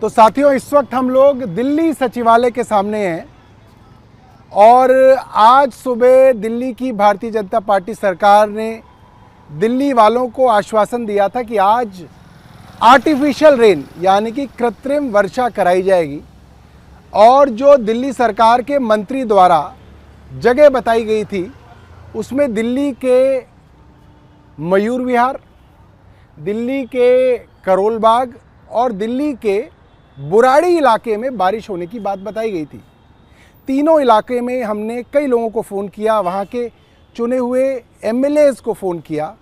तो साथियों, इस वक्त हम लोग दिल्ली सचिवालय के सामने हैं और आज सुबह दिल्ली की भारतीय जनता पार्टी सरकार ने दिल्ली वालों को आश्वासन दिया था कि आज आर्टिफिशियल रेन यानी कि कृत्रिम वर्षा कराई जाएगी। और जो दिल्ली सरकार के मंत्री द्वारा जगह बताई गई थी उसमें दिल्ली के मयूर विहार, दिल्ली के करोल बाग और दिल्ली के बुराड़ी इलाके में बारिश होने की बात बताई गई थी। तीनों इलाके में हमने कई लोगों को फ़ोन किया, वहाँ के चुने हुए एमएलएज़ को फ़ोन किया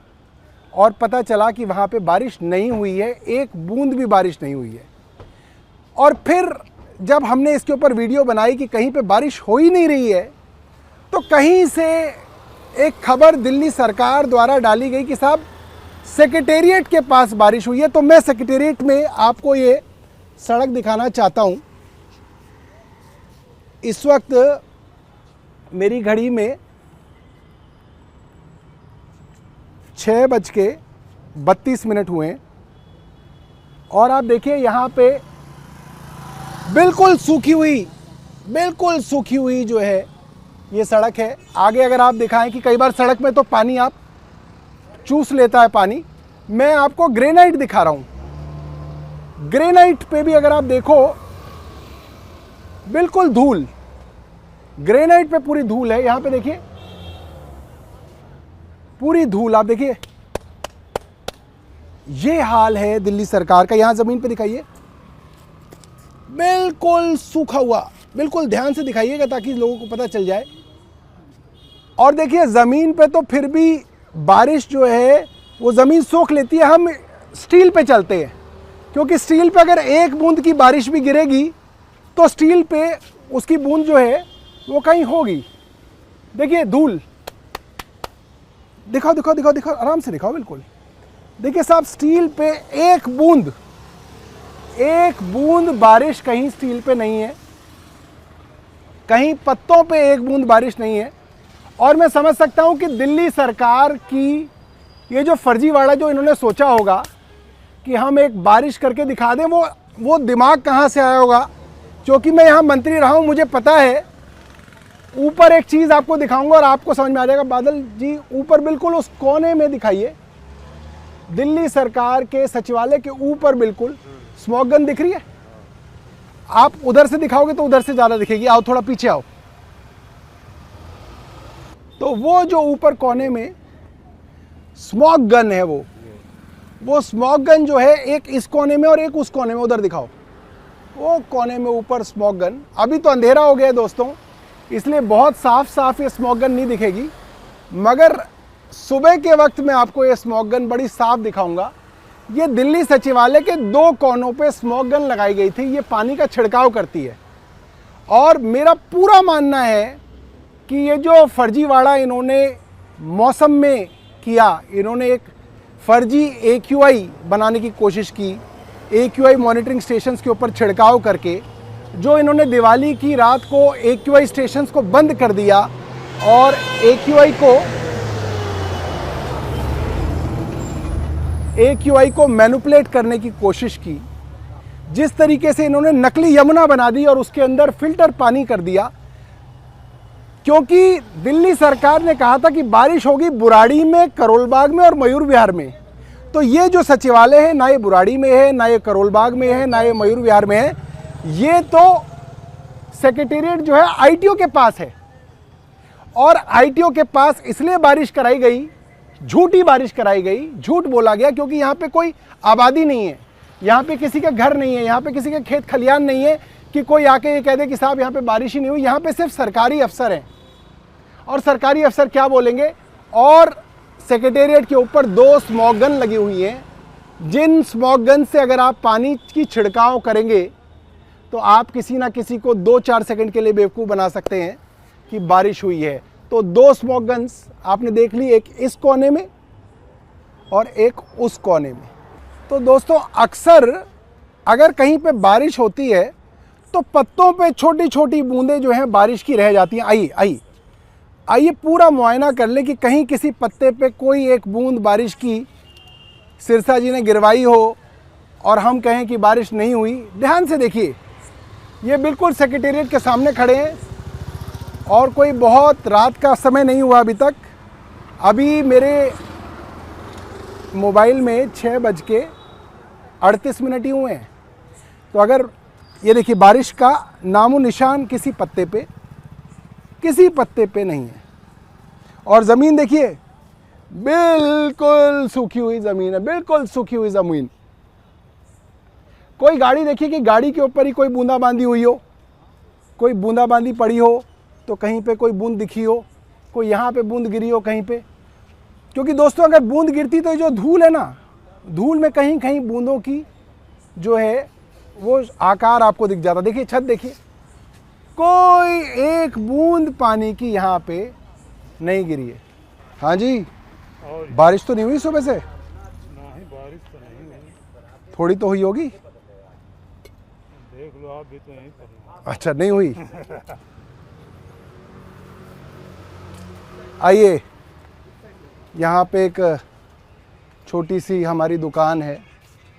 और पता चला कि वहाँ पे बारिश नहीं हुई है, एक बूंद भी बारिश नहीं हुई है। और फिर जब हमने इसके ऊपर वीडियो बनाई कि कहीं पे बारिश हो ही नहीं रही है, तो कहीं से एक खबर दिल्ली सरकार द्वारा डाली गई कि साहब सेक्रेटेरिएट के पास बारिश हुई है। तो मैं सेक्रेटेरिएट में आपको ये सड़क दिखाना चाहता हूँ। इस वक्त मेरी घड़ी में 6:32 हुए हैं और आप देखिए यहाँ पे बिल्कुल सूखी हुई जो है ये सड़क है। आगे अगर आप दिखाएं कि कई बार सड़क में तो पानी आप चूस लेता है पानी। मैं आपको ग्रेनाइट दिखा रहा हूँ। ग्रेनाइट पे भी अगर आप देखो बिल्कुल धूल, ग्रेनाइट पे पूरी धूल है। यहाँ पे देखिए पूरी धूल, आप देखिए ये हाल है दिल्ली सरकार का। यहाँ जमीन पे दिखाइए, बिल्कुल सूखा हुआ, बिल्कुल ध्यान से दिखाइएगा ताकि लोगों को पता चल जाए। और देखिए ज़मीन पे तो फिर भी बारिश जो है वो ज़मीन सोख लेती है। हम स्टील पे चलते हैं क्योंकि स्टील पे अगर एक बूंद की बारिश भी गिरेगी तो स्टील पे उसकी बूंद जो है वो कहीं होगी। देखिए धूल, दिखाओ दिखाओ दिखाओ दिखाओ, आराम से दिखाओ। बिल्कुल देखिए साहब, स्टील पे एक बूंद बारिश कहीं स्टील पे नहीं है, कहीं पत्तों पे एक बूंद बारिश नहीं है। और मैं समझ सकता हूं कि दिल्ली सरकार की ये जो फर्जीवाड़ा जो इन्होंने सोचा होगा कि हम एक बारिश करके दिखा दें, वो दिमाग कहां से आया होगा। क्योंकि मैं यहां मंत्री रहा हूं, मुझे पता है। ऊपर एक चीज़ आपको दिखाऊंगा और आपको समझ में आ जाएगा। बादल जी ऊपर बिल्कुल उस कोने में दिखाइए, दिल्ली सरकार के सचिवालय के ऊपर बिल्कुल स्मॉग गन दिख रही है। आप उधर से दिखाओगे तो उधर से ज़्यादा दिखेगी। आओ थोड़ा पीछे आओ। तो वो जो ऊपर कोने में स्मॉग गन है, वो स्मॉग गन जो है एक इस कोने में और एक उस कोने में, उधर दिखाओ वो कोने में ऊपर स्मॉग गन। अभी तो अंधेरा हो गया है दोस्तों, इसलिए बहुत साफ ये स्मॉग गन नहीं दिखेगी, मगर सुबह के वक्त मैं आपको ये स्मॉग गन बड़ी साफ दिखाऊंगा। ये दिल्ली सचिवालय के 2 कोनों पे स्मॉग गन लगाई गई थी। ये पानी का छिड़काव करती है। और मेरा पूरा मानना है कि ये जो फर्जीवाड़ा इन्होंने मौसम में किया, इन्होंने एक फर्जी AQI बनाने की कोशिश की। AQI मॉनिटरिंग स्टेशंस के ऊपर छिड़काव करके जो इन्होंने दिवाली की रात को AQI स्टेशंस को बंद कर दिया और AQI को मैनिपुलेट करने की कोशिश की। जिस तरीके से इन्होंने नकली यमुना बना दी और उसके अंदर फिल्टर पानी कर दिया, क्योंकि दिल्ली सरकार ने कहा था कि बारिश होगी बुराड़ी में, करोल बाग में और मयूर विहार में। तो ये जो सचिवालय है ना ये बुराड़ी में है, ना ये करोल बाग में है, ना ये मयूर विहार में है। ये तो सेक्रेटेरिएट जो है ITO के पास है। और ITO के पास इसलिए बारिश कराई गई, झूठी बारिश कराई गई, झूठ बोला गया, क्योंकि यहाँ पे कोई आबादी नहीं है, यहाँ पे किसी का घर नहीं है, यहाँ पे किसी के खेत खलियान नहीं है कि कोई आके ये कह दे कि साहब यहाँ पे बारिश ही नहीं हुई। यहाँ पे सिर्फ सरकारी अफसर हैं और सरकारी अफसर क्या बोलेंगे। और सेक्रेटेरिएट के ऊपर 2 स्मॉग गन लगी हुई हैं, जिन स्मॉग गन से अगर आप पानी की छिड़काव करेंगे तो आप किसी ना किसी को 2-4 सेकंड के लिए बेवकूफ़ बना सकते हैं कि बारिश हुई है। तो 2 स्मॉग गन्स आपने देख ली, एक इस कोने में और एक उस कोने में। तो दोस्तों अक्सर अगर कहीं पे बारिश होती है तो पत्तों पे छोटी छोटी बूंदें जो हैं बारिश की रह जाती हैं। आइए पूरा मुआयना कर लें कि कहीं किसी पत्ते पे कोई एक बूंद बारिश की सिरसा जी ने गिरवाई हो और हम कहें कि बारिश नहीं हुई। ध्यान से देखिए, ये बिल्कुल सेक्रेटेरिएट के सामने खड़े हैं और कोई बहुत रात का समय नहीं हुआ अभी तक। अभी मेरे मोबाइल में 6:38 ही हुए हैं। तो अगर ये देखिए, बारिश का नामो निशान किसी पत्ते पे नहीं है। और ज़मीन देखिए, बिल्कुल सूखी हुई ज़मीन है, बिल्कुल सूखी हुई ज़मीन। कोई गाड़ी देखिए कि गाड़ी के ऊपर ही कोई बूंदाबांदी हुई हो, कोई बूंदाबांदी पड़ी हो, तो कहीं पे कोई बूंद दिखी हो, कोई यहाँ पे बूंद गिरी हो कहीं पे। क्योंकि दोस्तों, अगर बूंद गिरती तो जो धूल है ना, धूल में कहीं कहीं बूंदों की जो है वो आकार आपको दिख जाता। देखिए छत देखिए, कोई एक बूंद पानी की यहाँ पे नहीं गिरी है। हाँ जी, बारिश तो नहीं हुई सुबह से? नहीं, बारिश तो नहीं हुई। थोड़ी तो हुई होगी। देख लो आप भी तो यहीं पर हो। अच्छा, नहीं हुई। आइए, यहाँ पे एक छोटी सी हमारी दुकान है।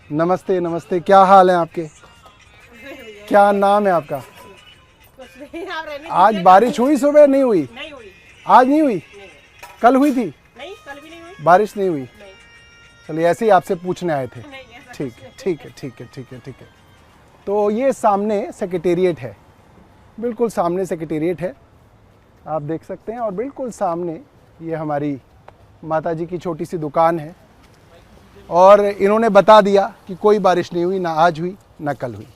नमस्ते नमस्ते, क्या हाल है आपके? क्या नाम है आपका? आज बारिश हुई सुबह? नहीं हुई। नहीं हुई। आज नहीं हुई? कल हुई थी? नहीं, कल भी नहीं हुई। बारिश नहीं हुई? नहीं। चलिए, ऐसे ही आपसे पूछने आए थे। नहीं, ऐसा ठीक है, ठीक है, ठीक है, ठीक है, ठीक है। तो ये सामने सेक्रेटेरिएट है, बिल्कुल सामने सेक्रेटेरिएट है, आप देख सकते हैं। और बिल्कुल सामने ये हमारी माता जी की छोटी सी दुकान है। और इन्होंने बता दिया कि कोई बारिश नहीं हुई, ना आज हुई ना कल हुई।